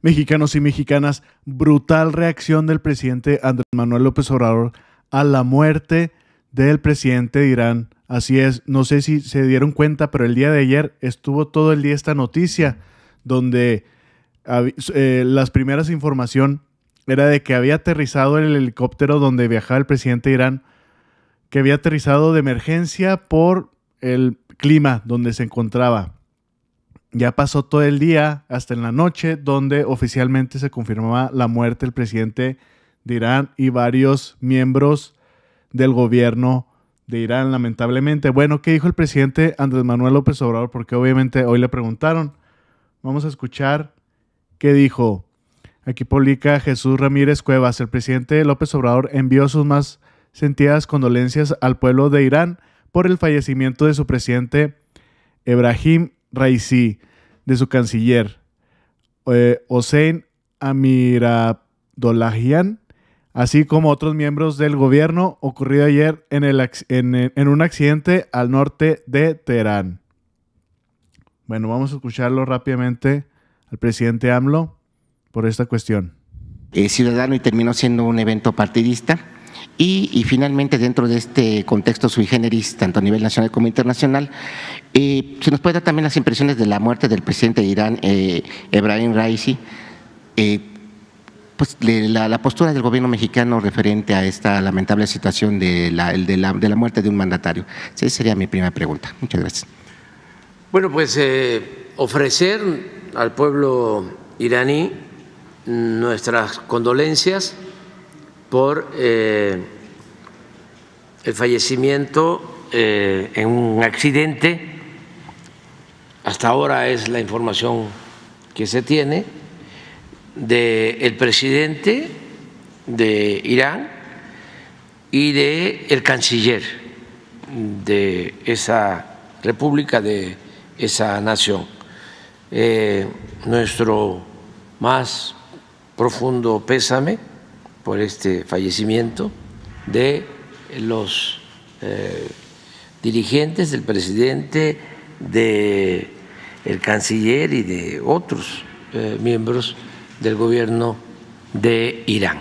Mexicanos y mexicanas, brutal reacción del presidente Andrés Manuel López Obrador a la muerte del presidente de Irán. Así es, no sé si se dieron cuenta, pero el día de ayer estuvo todo el día esta noticia donde las primeras información era de que había aterrizado el helicóptero donde viajaba el presidente de Irán, que había aterrizado de emergencia por el clima donde se encontraba. Ya pasó todo el día hasta en la noche donde oficialmente se confirmaba la muerte del presidente de Irán y varios miembros del gobierno de Irán, lamentablemente. Bueno, ¿qué dijo el presidente Andrés Manuel López Obrador? Porque obviamente hoy le preguntaron. Vamos a escuchar qué dijo. Aquí publica Jesús Ramírez Cuevas. El presidente López Obrador envió sus más sentidas condolencias al pueblo de Irán por el fallecimiento de su presidente Ebrahim Raisi, de su canciller Hossein Amirabdollahian, así como otros miembros del gobierno, ocurrido ayer en un accidente al norte de Teherán. Bueno, vamos a escucharlo rápidamente al presidente AMLO por esta cuestión. Ciudadano y terminó siendo un evento partidista. Y finalmente, dentro de este contexto sui generis, tanto a nivel nacional como internacional, se nos puede dar también las impresiones de la muerte del presidente de Irán, Ebrahim Raisi, pues la postura del gobierno mexicano referente a esta lamentable situación de la muerte de un mandatario. Esa sería mi primera pregunta. Muchas gracias. Bueno, pues ofrecer al pueblo iraní nuestras condolencias por el fallecimiento en un accidente. Hasta ahora es la información que se tiene del presidente de Irán y del canciller de esa república, de esa nación. Nuestro más profundo pésame por este fallecimiento de los dirigentes, del presidente, del canciller y de otros miembros del gobierno de Irán.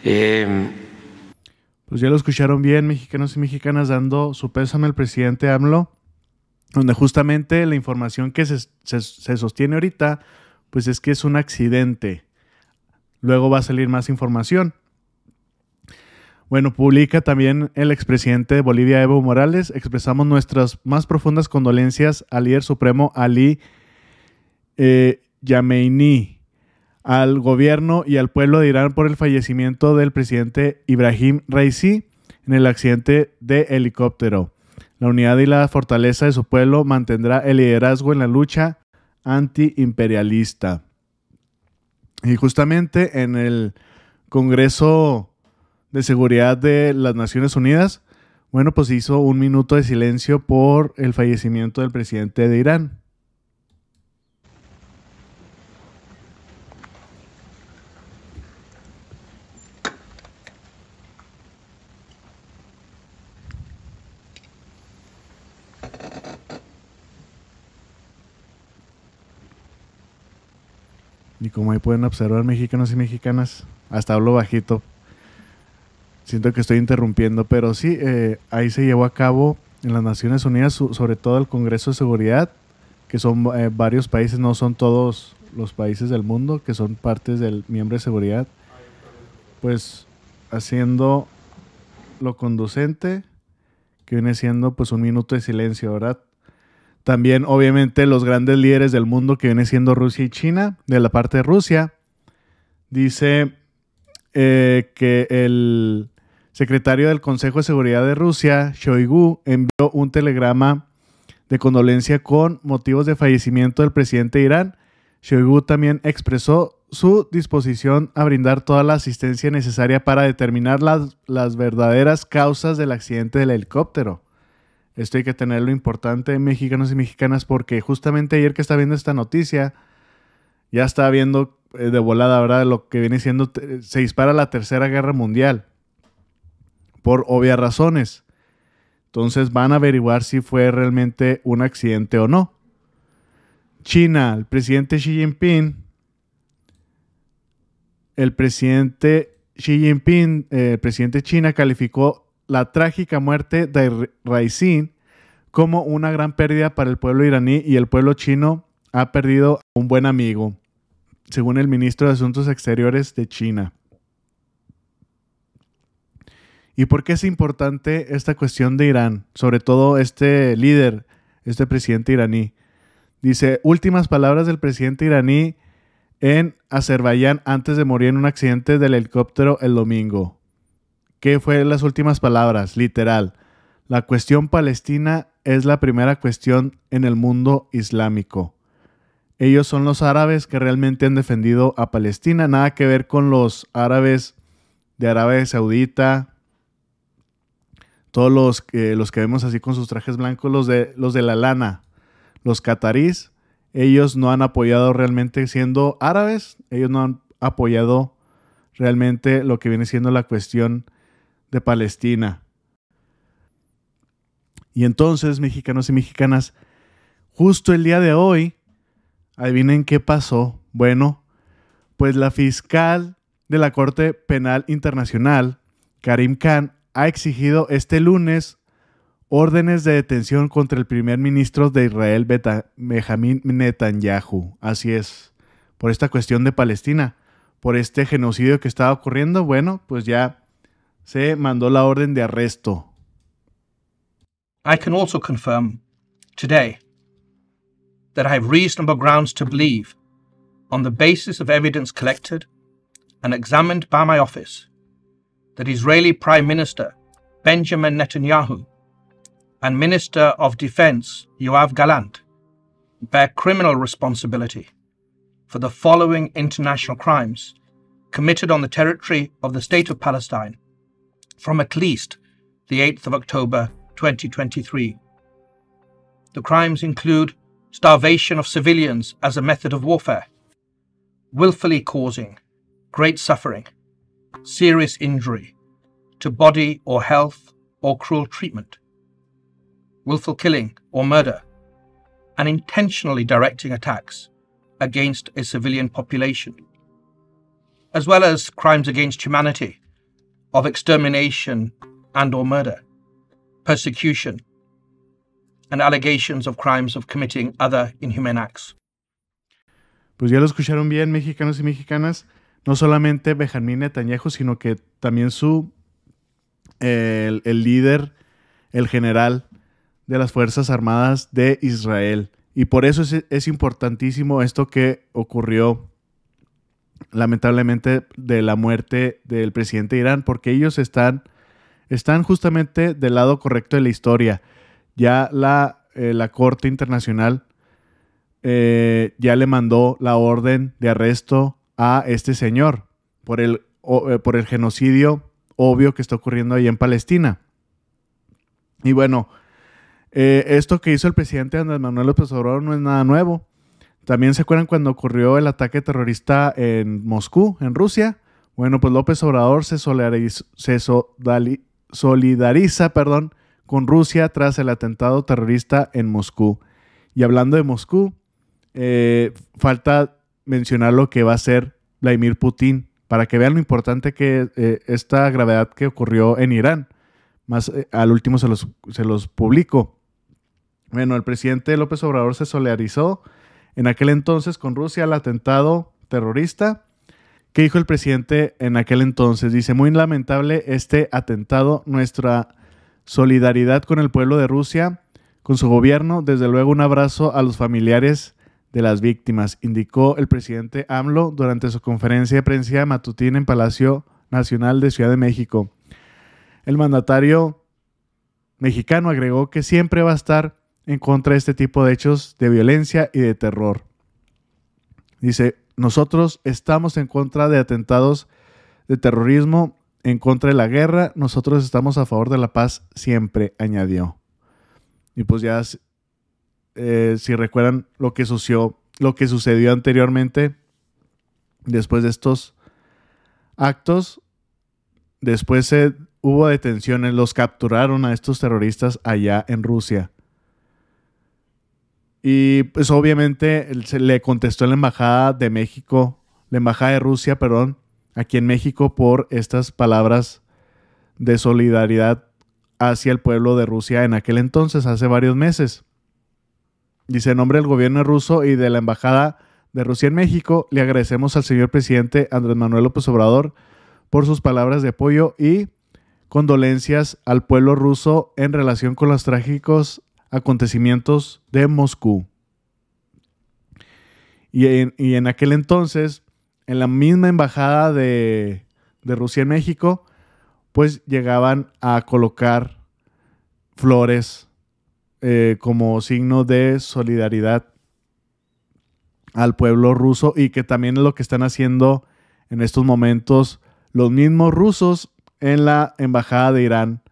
Pues ya lo escucharon bien, mexicanos y mexicanas, dando su pésame al presidente AMLO, donde justamente la información que se sostiene ahorita, pues es que es un accidente. Luego va a salir más información. Bueno, publica también el expresidente de Bolivia, Evo Morales. Expresamos nuestras más profundas condolencias al líder supremo Ali Yamenei, al gobierno y al pueblo de Irán por el fallecimiento del presidente Ebrahim Raisi en el accidente de helicóptero. La unidad y la fortaleza de su pueblo mantendrá el liderazgo en la lucha antiimperialista. Y justamente en el Congreso de Seguridad de las Naciones Unidas, bueno, pues hizo un minuto de silencio por el fallecimiento del presidente de Irán. Y como ahí pueden observar, mexicanos y mexicanas, hasta hablo bajito. Siento que estoy interrumpiendo, pero sí, ahí se llevó a cabo en las Naciones Unidas, sobre todo el Congreso de Seguridad, que son varios países, no son todos los países del mundo, que son partes del miembro de seguridad, pues haciendo lo conducente, que viene siendo pues un minuto de silencio, ¿verdad? También, obviamente, los grandes líderes del mundo, que viene siendo Rusia y China, de la parte de Rusia, dice que el secretario del Consejo de Seguridad de Rusia, Shoigu, envió un telegrama de condolencia con motivos de fallecimiento del presidente de Irán. Shoigu también expresó su disposición a brindar toda la asistencia necesaria para determinar las verdaderas causas del accidente del helicóptero. Esto hay que tenerlo importante, mexicanos y mexicanas, porque justamente ayer que estaba viendo esta noticia, ya estaba viendo de volada, ¿verdad? Lo que viene siendo, se dispara la Tercera Guerra Mundial, por obvias razones. Entonces van a averiguar si fue realmente un accidente o no. China, el presidente Xi Jinping el presidente Xi Jinping, el presidente de China, calificó la trágica muerte de Raisi como una gran pérdida para el pueblo iraní y el pueblo chino ha perdido a un buen amigo, según el ministro de Asuntos Exteriores de China. ¿Y por qué es importante esta cuestión de Irán? Sobre todo este líder, este presidente iraní. Dice, últimas palabras del presidente iraní en Azerbaiyán antes de morir en un accidente del helicóptero el domingo. ¿Qué fue las últimas palabras? Literal. La cuestión palestina es la primera cuestión en el mundo islámico. Ellos son los árabes que realmente han defendido a Palestina. Nada que ver con los árabes de Arabia Saudita. Todos los que vemos así con sus trajes blancos, los de la lana. Los catarís, ellos no han apoyado realmente, siendo árabes, ellos no han apoyado realmente lo que viene siendo la cuestión de Palestina. Y entonces, mexicanos y mexicanas, justo el día de hoy, adivinen qué pasó. Bueno, pues la fiscal de la Corte Penal Internacional, Karim Khan, ha exigido este lunes órdenes de detención contra el primer ministro de Israel, Benjamin Netanyahu. Así es, por esta cuestión de Palestina, por este genocidio que estaba ocurriendo. Bueno, pues ya se mandó la orden de arresto. I can also confirm today that I have reasonable grounds to believe, on the basis of evidence collected and examined by my office, that Israeli Prime Minister Benjamin Netanyahu and Minister of Defense Yoav Gallant bear criminal responsibility for the following international crimes committed on the territory of the State of Palestine from at least the 8th of October 2023. The crimes include starvation of civilians as a method of warfare, willfully causing great suffering, serious injury to body or health or cruel treatment, willful killing or murder, and intentionally directing attacks against a civilian population, as well as crimes against humanity of extermination and or murder, persecution, and allegations of crimes of committing other inhumane acts. Pues ya lo escucharon bien, mexicanos y mexicanas. No solamente Benjamin Netanyahu, sino que también el líder, el general de las Fuerzas Armadas de Israel. Y por eso es importantísimo esto que ocurrió, lamentablemente, de la muerte del presidente de Irán, porque ellos están justamente del lado correcto de la historia. Ya la Corte Internacional ya le mandó la orden de arresto a este señor por el genocidio obvio que está ocurriendo ahí en Palestina. Y bueno, esto que hizo el presidente Andrés Manuel López Obrador no es nada nuevo. También se acuerdan cuando ocurrió el ataque terrorista en Moscú, en Rusia. Bueno, pues López Obrador se solidariza con Rusia tras el atentado terrorista en Moscú. Y hablando de Moscú, falta mencionar lo que va a hacer Vladimir Putin, para que vean lo importante que esta gravedad que ocurrió en Irán. Más al último se los publico. Bueno, el presidente López Obrador se solidarizó en aquel entonces con Rusia al atentado terrorista. ¿Qué dijo el presidente en aquel entonces? Dice, muy lamentable este atentado, nuestra solidaridad con el pueblo de Rusia, con su gobierno, desde luego un abrazo a los familiares de las víctimas, indicó el presidente AMLO durante su conferencia de prensa matutina en Palacio Nacional de Ciudad de México. El mandatario mexicano agregó que siempre va a estar en contra de este tipo de hechos de violencia y de terror. Dice, nosotros estamos en contra de atentados de terrorismo, en contra de la guerra, nosotros estamos a favor de la paz siempre, añadió. Y pues ya, si recuerdan lo que sucedió anteriormente, después de estos actos, después hubo detenciones, los capturaron a estos terroristas allá en Rusia. Y pues obviamente se le contestó la embajada de Rusia, aquí en México por estas palabras de solidaridad hacia el pueblo de Rusia en aquel entonces, hace varios meses. Dice, en nombre del gobierno ruso y de la Embajada de Rusia en México, le agradecemos al señor presidente Andrés Manuel López Obrador por sus palabras de apoyo y condolencias al pueblo ruso en relación con los trágicos acontecimientos de Moscú. Y en aquel entonces, en la misma embajada de Rusia en México, pues llegaban a colocar flores como signo de solidaridad al pueblo ruso, y que también es lo que están haciendo en estos momentos los mismos rusos en la embajada de Irán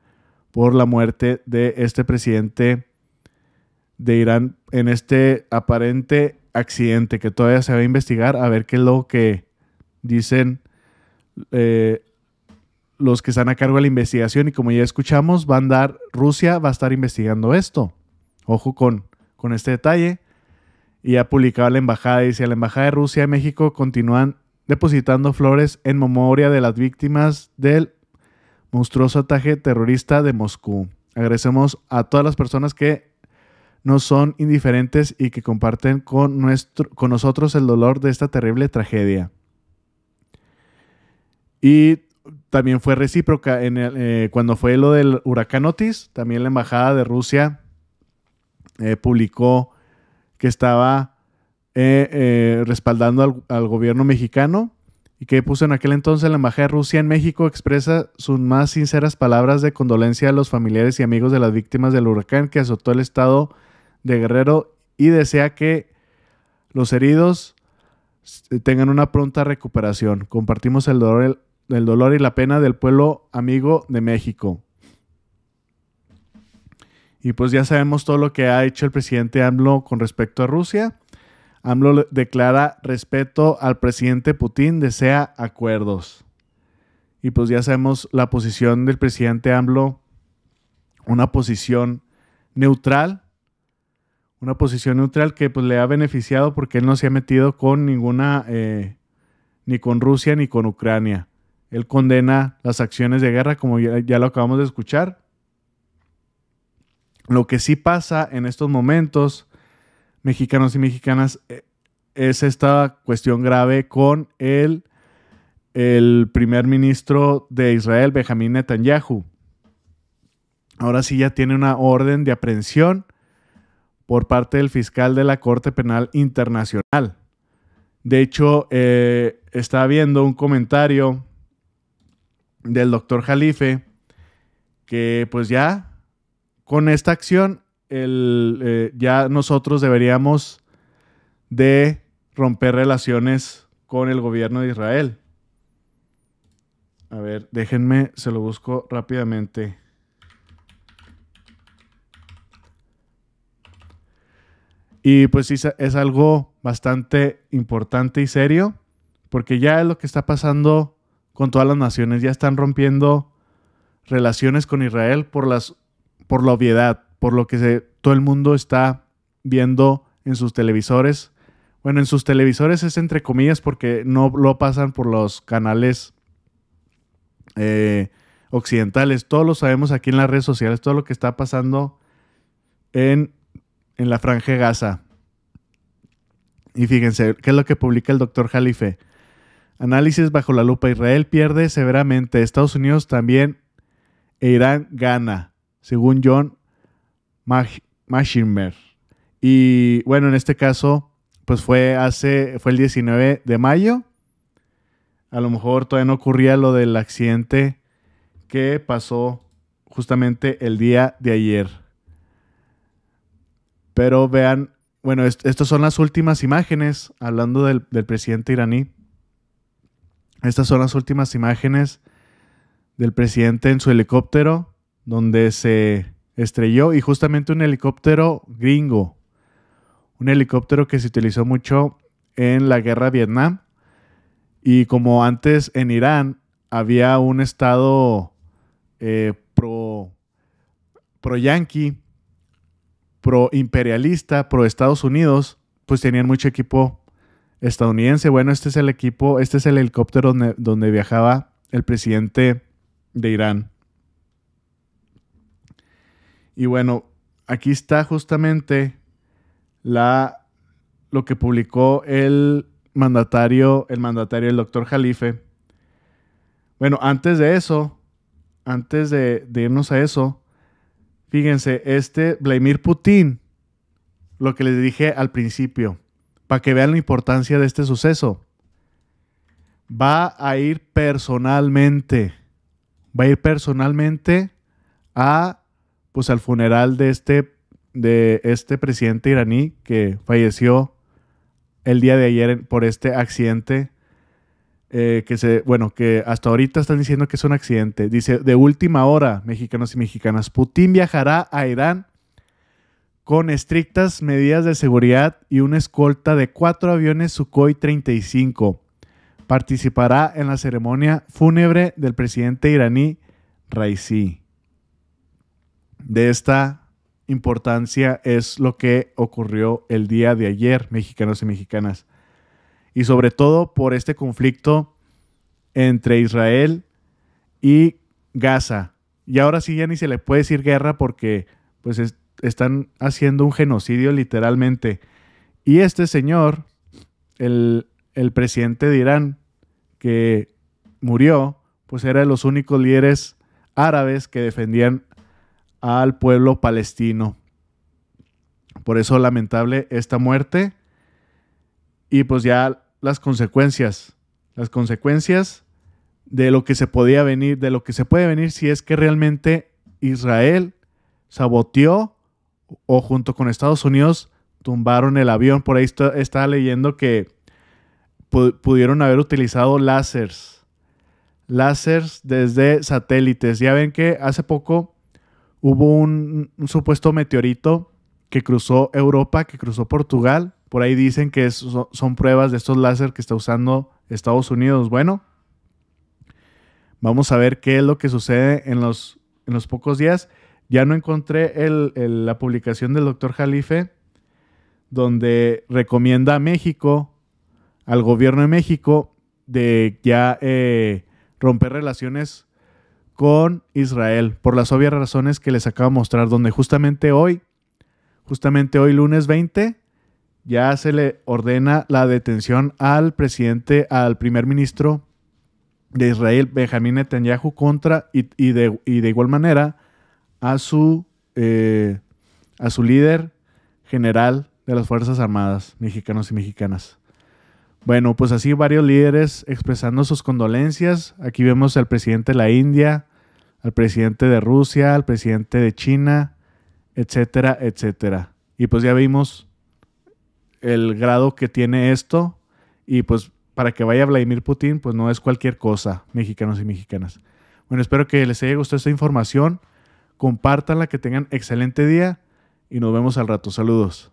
por la muerte de este presidente de Irán en este aparente accidente que todavía se va a investigar a ver qué es lo que dicen los que están a cargo de la investigación. Y como ya escuchamos, Rusia va a estar investigando esto. Ojo con este detalle. Y ha publicado la embajada, dice, la embajada de Rusia en México continúan depositando flores en memoria de las víctimas del monstruoso ataque terrorista de Moscú. Agradecemos a todas las personas que nos son indiferentes y que comparten con nosotros el dolor de esta terrible tragedia. Y también fue recíproca cuando fue lo del huracán Otis. También la embajada de Rusia publicó que estaba respaldando al gobierno mexicano, y que puso en aquel entonces: la embajada de Rusia en México expresa sus más sinceras palabras de condolencia a los familiares y amigos de las víctimas del huracán que azotó el estado de Guerrero y desea que los heridos tengan una pronta recuperación. Compartimos el dolor y la pena del pueblo amigo de México. Y pues ya sabemos todo lo que ha hecho el presidente AMLO con respecto a Rusia. AMLO declara respeto al presidente Putin, desea acuerdos. Y pues ya sabemos la posición del presidente AMLO, una posición neutral que pues le ha beneficiado porque él no se ha metido con ninguna, ni con Rusia ni con Ucrania. Él condena las acciones de guerra, como ya lo acabamos de escuchar. Lo que sí pasa en estos momentos, mexicanos y mexicanas, es esta cuestión grave con el primer ministro de Israel, Benjamín Netanyahu. Ahora sí ya tiene una orden de aprehensión por parte del fiscal de la Corte Penal Internacional. De hecho, estaba viendo un comentario del doctor Jalife que pues ya con esta acción ya nosotros deberíamos de romper relaciones con el gobierno de Israel. A ver, déjenme, se lo busco rápidamente. Y pues sí, es algo bastante importante y serio, porque ya es lo que está pasando con todas las naciones. Ya están rompiendo relaciones con Israel por la obviedad, por lo que todo el mundo está viendo en sus televisores. Bueno, en sus televisores es entre comillas porque no lo pasan por los canales occidentales. Todos lo sabemos aquí en las redes sociales, todo lo que está pasando en la Franja de Gaza. Y fíjense, ¿qué es lo que publica el doctor Jalife? Análisis bajo la lupa. Israel pierde severamente. Estados Unidos también. E Irán gana, según John Mashinmer. Y bueno, en este caso, pues fue el 19 de mayo. A lo mejor todavía no ocurría lo del accidente que pasó justamente el día de ayer. Pero vean, bueno, estas son las últimas imágenes, hablando del presidente iraní. Estas son las últimas imágenes del presidente en su helicóptero, donde se estrelló, y justamente un helicóptero gringo. Un helicóptero que se utilizó mucho en la guerra de Vietnam. Y como antes en Irán había un estado pro-yanqui, pro-imperialista, pro-Estados Unidos, pues tenían mucho equipo estadounidense. Bueno, este es el equipo, este es el helicóptero donde viajaba el presidente de Irán. Y bueno, aquí está justamente lo que publicó el mandatario, el doctor Jalife. Bueno, antes de eso, antes de irnos a eso, fíjense, Vladimir Putin, lo que les dije al principio, para que vean la importancia de este suceso, va a ir personalmente al funeral de este presidente iraní que falleció el día de ayer por este accidente, que hasta ahorita están diciendo que es un accidente. Dice, de última hora, mexicanos y mexicanas, Putin viajará a Irán con estrictas medidas de seguridad y una escolta de 4 aviones Sukhoi 35. Participará en la ceremonia fúnebre del presidente iraní Raisi. De esta importancia es lo que ocurrió el día de ayer, mexicanos y mexicanas. Y sobre todo por este conflicto entre Israel y Gaza. Y ahora sí ya ni se le puede decir guerra porque pues están haciendo un genocidio literalmente. Y este señor, el presidente de Irán que murió, pues era de los únicos líderes árabes que defendían al pueblo palestino. Por eso lamentable esta muerte. Y pues ya las consecuencias de lo que se podía venir, de lo que se puede venir si es que realmente Israel saboteó o junto con Estados Unidos tumbaron el avión. Por ahí estaba leyendo que pudieron haber utilizado láseres desde satélites. Ya ven que hace poco hubo un supuesto meteorito que cruzó Europa, que cruzó Portugal. Por ahí dicen que son pruebas de estos láser que está usando Estados Unidos. Bueno, vamos a ver qué es lo que sucede en los pocos días. Ya no encontré la publicación del doctor Jalife, donde recomienda a México, al gobierno de México, de ya romper relaciones con Israel, por las obvias razones que les acabo de mostrar, donde justamente hoy, lunes 20, ya se le ordena la detención al primer ministro de Israel, Benjamín Netanyahu, y de igual manera a su líder general de las Fuerzas Armadas, mexicanos y mexicanas. Bueno, pues así varios líderes expresando sus condolencias. Aquí vemos al presidente de la India, al presidente de Rusia, al presidente de China, etcétera, etcétera. Y pues ya vimos el grado que tiene esto, y pues para que vaya Vladimir Putin, pues no es cualquier cosa, mexicanos y mexicanas. Bueno, espero que les haya gustado esta información. Compártanla, que tengan excelente día y nos vemos al rato. Saludos.